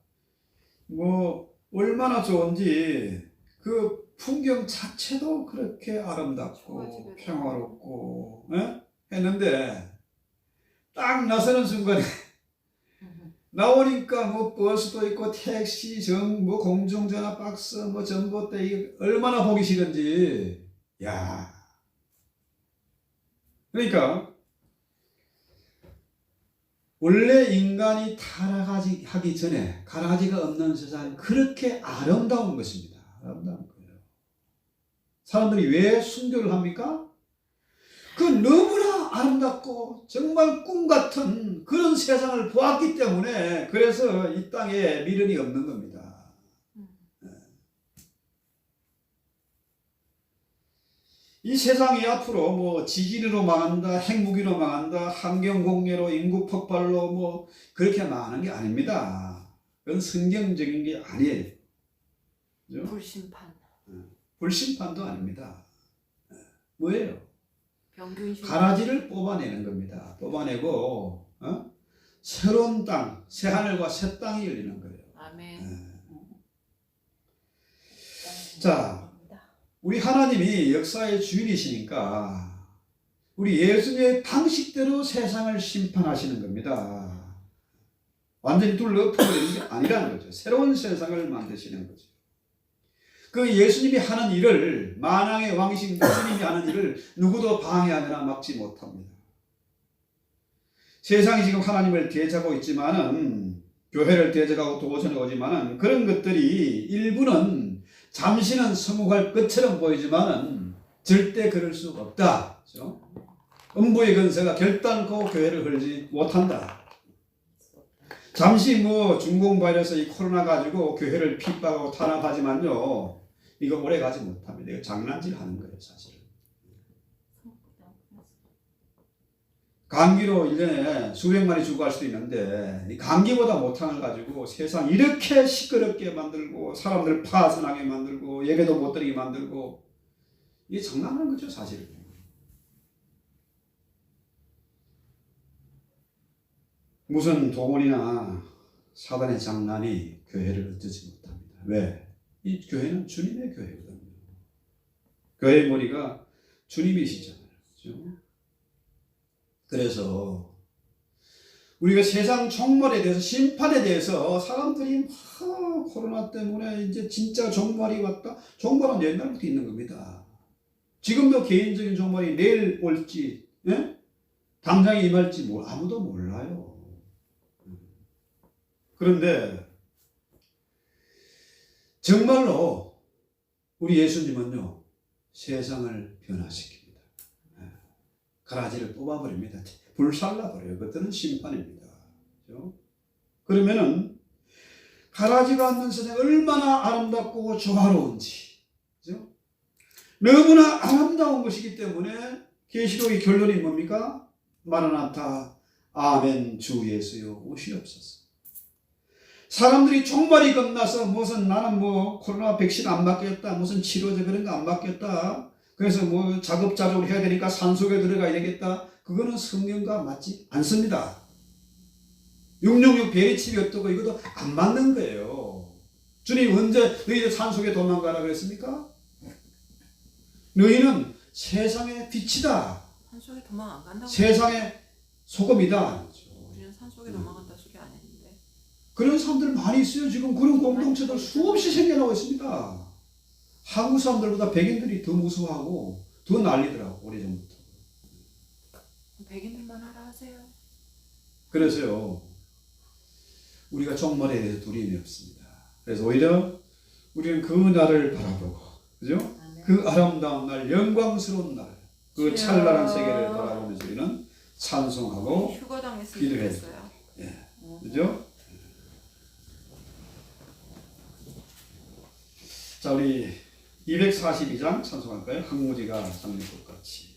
뭐 얼마나 좋은지 그 풍경 자체도 그렇게 아름답고 평화롭고 했는데 딱 나서는 순간에 나오니까 뭐 버스도 있고 택시, 뭐 공중전화 박스, 뭐 전봇대 이게 얼마나 보기 싫은지. 야. 그러니까 원래 인간이 타락하기 전에 가라지가 없는 세상은 그렇게 아름다운 것입니다. 아름다운 거예요. 사람들이 왜 순교를 합니까? 그 너무나 아름답고 정말 꿈 같은 그런 세상을 보았기 때문에 그래서 이 땅에 미련이 없는 겁니다. 이 세상이 앞으로 뭐 지진으로 망한다, 핵무기로 망한다, 환경공해로 인구 폭발로 뭐 그렇게 망하는 게 아닙니다. 그건 성경적인 게 아니에요. 그죠? 불심판. 불심판도 아닙니다. 뭐예요? 병균신. 가라지를 뽑아내는 겁니다. 뽑아내고 새로운 땅, 새 하늘과 새 땅이 열리는 거예요. 아멘. 자, 우리 하나님이 역사의 주인이시니까 우리 예수님의 방식대로 세상을 심판하시는 겁니다. 완전히 둘러 엎어버리는 게 아니라는 거죠. 새로운 세상을 만드시는 거죠. 그 예수님이 하는 일을, 만왕의 왕이신 예수님이 하는 일을 누구도 방해하거나 막지 못합니다. 세상이 지금 하나님을 대적하고 있지만은, 교회를 대적하고 도전해 오지만은, 그런 것들이 일부는 잠시는 성공할 것처럼 보이지만은 절대 그럴 수 없다. 그렇죠? 음부의 근세가 결단코 교회를 걸지 못한다. 잠시 뭐 중공 바이러스 이 코로나 가지고 교회를 핍박하고 탄압하지만요, 이거 오래 가지 못합니다. 이거 장난질 하는 거예요, 사실은. 감기로 1년에 수백만이 죽어갈 수도 있는데, 이 감기보다 못한 걸 가지고 세상 이렇게 시끄럽게 만들고, 사람들 파산하게 만들고, 예배도 못 드리게 만들고, 이게 장난하는 거죠, 사실은. 무슨 동원이나 사단의 장난이 교회를 얻지 못합니다. 왜? 이 교회는 주님의 교회거든요. 교회의 머리가 주님이시잖아요. 그렇죠? 그래서 우리가 세상 종말에 대해서, 심판에 대해서 사람들이 코로나 때문에 이제 진짜 종말이 왔다. 종말은 옛날부터 있는 겁니다. 지금도 개인적인 종말이 내일 올지, 당장에 임할지 아무도 몰라요. 그런데 정말로 우리 예수님은요, 세상을 변화시킵니다. 가라지를 뽑아버립니다. 불살라버려요. 그것들은 심판입니다. 그렇죠? 그러면은 가라지가 않는 세상이 얼마나 아름답고 조화로운지, 그렇죠? 너무나 아름다운 것이기 때문에 계시록의 결론이 뭡니까? 마라나타, 아멘, 주 예수여 오시옵소서. 사람들이 종말이 겁나서 무슨 나는 뭐 코로나 백신 안 맞겠다, 무슨 치료제 그런 거 안 맞겠다, 그래서 뭐 자급자족을 해야 되니까 산속에 들어가야 되겠다, 그거는 성경과 맞지 않습니다. 666 베리칩이 어떻고 이것도 안 맞는 거예요. 주님 언제 너희들 산속에 도망가라 그랬습니까? 너희는 세상의 빛이다. 산속에 도망 안 간다고. 세상의 소금이다. 우리는 산속에 도망간다 소리 안 했는데. 그런 사람들 많이 있어요. 지금 그런 공동체들 수없이 생겨나고 있습니다. 한국 사람들보다 백인들이 더 무서워하고 더 난리더라고, 오래전부터. 백인들만 하라 하세요. 그래서요, 우리가 종말에 대해서 두려움이 없습니다. 그래서 오히려 우리는 그 날을 바라보고, 그죠? 그 아름다운 날, 영광스러운 날, 그 찬란한 세계를 바라보면서 우리는 찬송하고 휴가당했으면 기도해요. 좋겠어요. 예, 그죠? 자, 우리 242장 찬송할까요? 항무지가 장미꽃 같이.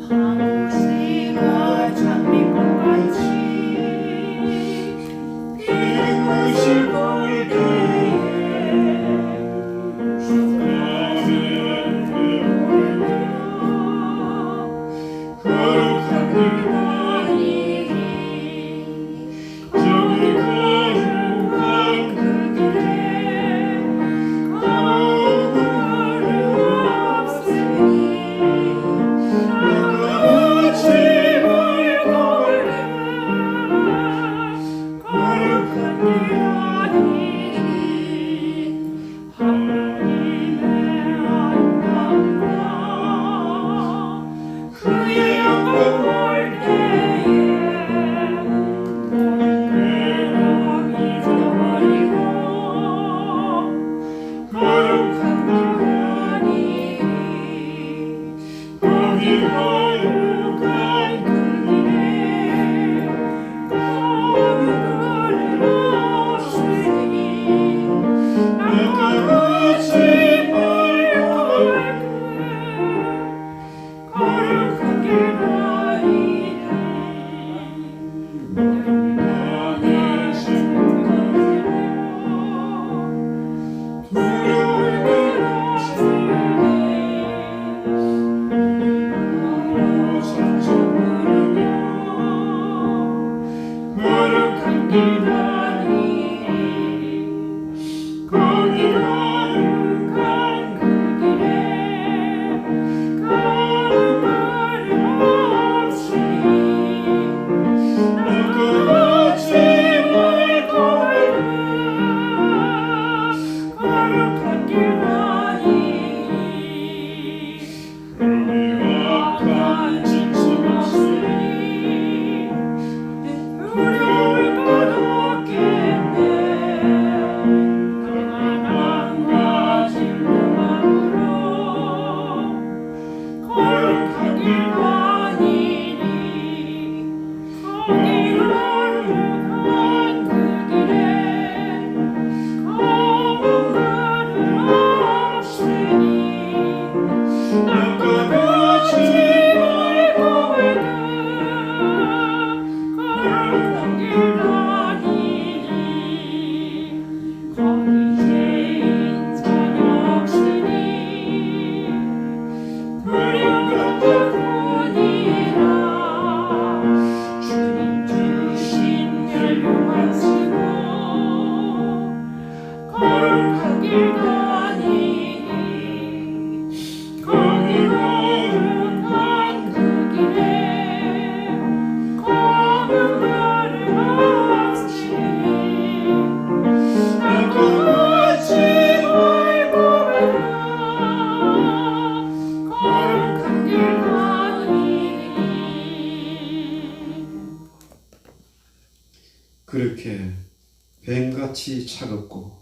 항무지가 장미꽃같이 피우실 때에 거룩한 그분이 불같이 차갑고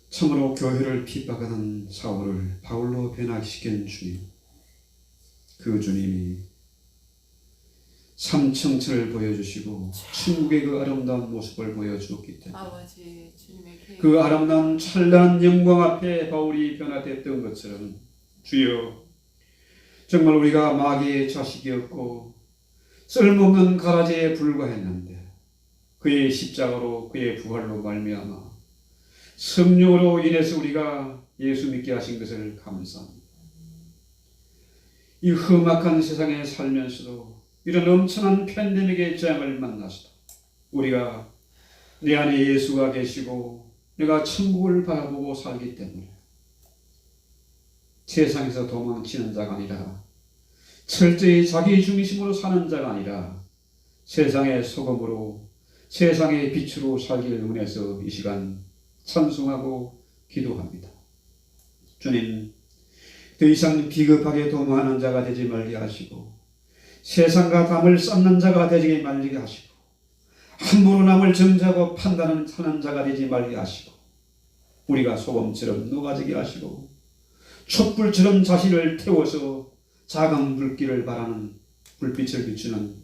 참으로 교회를 핍박하는 사울을 바울로 변화시킨 주님, 그 주님이 삼층천을 보여주시고 천국의 그 아름다운 모습을 보여주었기 때문에 아버지 주님의 계획 그 아름다운 찬란한 영광 앞에 바울이 변화됐던 것처럼 주여, 정말 우리가 마귀의 자식이었고 쓸모없는 가라지에 불과했는데 그의 십자가로 그의 부활로 말미암아 성령으로 인해서 우리가 예수 믿게 하신 것을 감사합니다. 이 험악한 세상에 살면서도 이런 엄청난 팬데믹의 재앙을 만나서도 우리가 내 안에 예수가 계시고 내가 천국을 바라보고 살기 때문에 세상에서 도망치는 자가 아니라 철저히 자기 중심으로 사는 자가 아니라 세상의 소금으로 세상의 빛으로 살기를 원해서 이 시간 찬송하고 기도합니다. 주님, 더 이상 비겁하게 도모하는 자가 되지 말게 하시고 세상과 담을 쌓는 자가 되지 말게 하시고 함부로 남을 정죄하고 판단하는 자가 되지 말게 하시고 우리가 소금처럼 녹아지게 하시고 촛불처럼 자신을 태워서 작은 불길을 바라는 불빛을 비추는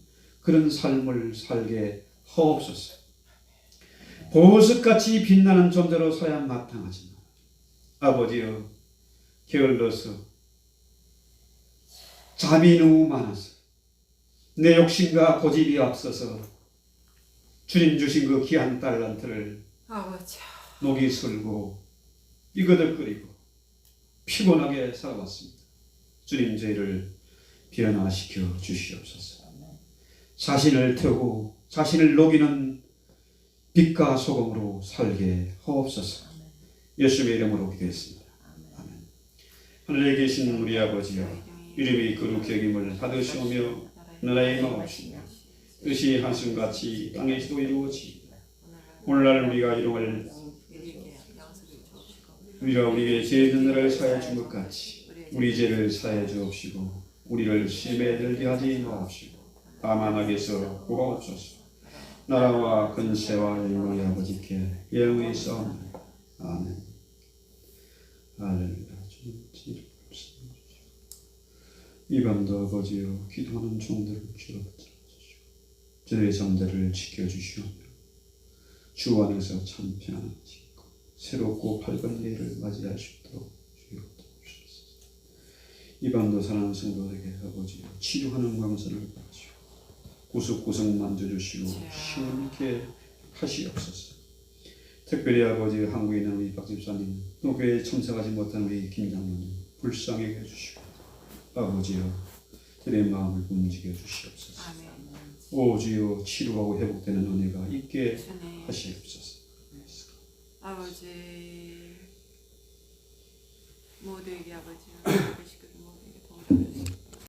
그런 삶을 살게 하옵소서. 보석같이 빛나는 존재로 서야 마땅하지만 아버지여, 게을러서 잠이 너무 많아서 내 욕심과 고집이 앞서서 주님 주신 그 귀한 달란트를 아버지 녹이 슬고 삐거덕거리고 피곤하게 살아왔습니다. 주님, 저희를 변화시켜 주시옵소서. 자신을 태우고 자신을 녹이는 빛과 소금으로 살게 하옵소서. 예수의 이름으로 기도했습니다. 아멘. 하늘에 계신 우리 아버지여, 이름이 거룩히 여김을 받으시오며 나라의 마옵시며 뜻이 한순같이 땅에서도 이루어지이다. 오늘날 우리가 이루을 우리가 우리에게 죄 있는 자를 사하여 준 것 같이 우리 죄를 사하여 주옵시고 우리를 시험에 들게 하지 마옵시고 다만 악에서 구하옵소서. 나라와 근세와 영광의 아버지께 영원히 있사옵나이다. 아멘. 할렐루야. 이 밤도 아버지여, 기도하는 종들을 주로 붙들어주시고 저들의 잠들을 지켜주시오며 주 안에서 참 평안을 짓고 새롭고 밝은 내일을 맞이할 수 있도록 주여 도와주옵소서. 이 밤도 사랑하는 성도들에게 아버지여, 치료하는 광선을 받으시고 구석구석 만져주시고 힘있게 하시옵소서. 특별히 아버지 한국에 있는 우리 박 집사님, 또 교회에 참석하지 못한 우리 김 장로님 불쌍하게 해주시고 아버지여, 그들의 마음을 움직여 주시옵소서. 아멘. 오 주여, 치료하고 회복되는 은혜가 있게 주님. 하시옵소서. 아버지 모두에게 아버지 모두에게 동정을